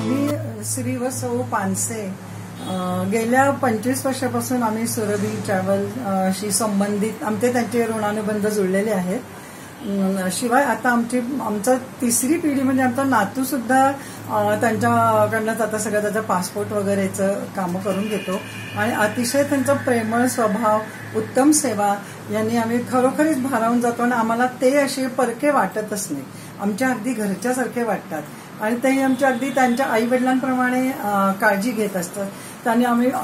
मी श्री व सौ पानसे गेल्या 25 वर्षापासून आम्ही सुरभी ट्रॅव्हलशी संबंधित आमचे त्यांचे ऋणानुबंध जुळलेले आहेत. शिवाय आता आमचा तिसरी पिढी म्हणजे आमचा नातू सुद्धा त्यांच्याकडनंच आता सगळं त्याचा पासपोर्ट वगैरेचं कामं करून घेतो आणि अतिशय त्यांचा प्रेमळ स्वभाव, उत्तम सेवा यांनी आम्ही खरोखरीच भारावून जातो आणि आम्हाला ते असे परके वाटतच नाही. आमच्या अगदी घरच्यासारखे वाटतात आणि तेही आमच्या अगदी त्यांच्या आई वडिलांप्रमाणे काळजी घेत असतात.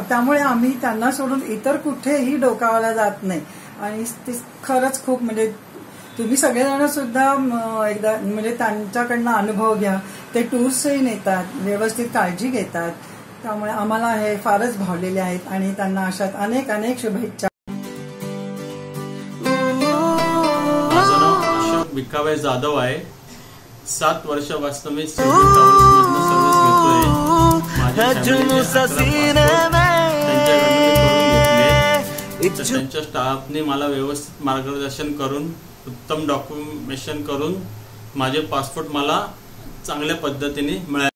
त्यामुळे आम्ही त्यांना सोडून इतर कुठेही डोकावायला जात नाही आणि ते खरंच खूप म्हणजे तुम्ही सगळेजण सुद्धा एकदा म्हणजे त्यांच्याकडनं अनुभव घ्या. ते टूर्सही नेतात, व्यवस्थित काळजी घेतात. त्यामुळे आम्हाला हे फारच भावलेले आहेत आणि त्यांना अशात अनेक अनेक शुभेच्छा. माझं नाव अशोक भिकाबाई जाधव आहे. 7 वर्षापासून मी सिव्हिल ट्रॅव्हल्समधून सर्व्हिस घेतोय. त्यांच्या स्टाफने मला व्यवस्थित मार्गदर्शन करून उत्तम डॉक्युमेंटेशन करून माझे पासपोर्ट मला चांगल्या पद्धतीने मिळाले.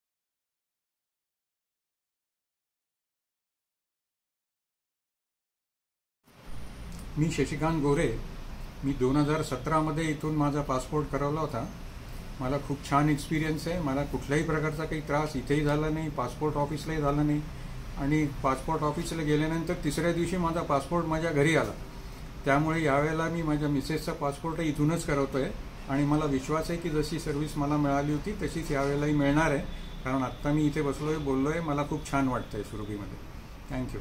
मी शशिकांत गोरे. मी 2017 मध्ये इथून माझा पासपोर्ट करवला होता. मला खूप छान एक्सपिरियन्स आहे. मला कुठल्याही प्रकारचा काही त्रास इथेही झाला नाही, पासपोर्ट ऑफिसलाही झाला नाही आणि पासपोर्ट ऑफिसला गेल्यानंतर तिसऱ्या दिवशी माझा पासपोर्ट माझ्या घरी आला. त्यामुळे यावेळेला मी माझ्या मिसेसचा पासपोर्ट इथूनच करवतोय आणि मला विश्वास आहे की जशी सर्व्हिस मला मिळाली होती तशीच यावेळेलाही मिळणार आहे. कारण आत्ता मी इथे बसलोय, बोललोय, मला खूप छान वाटतंय सुरभीमध्ये. थँक्यू.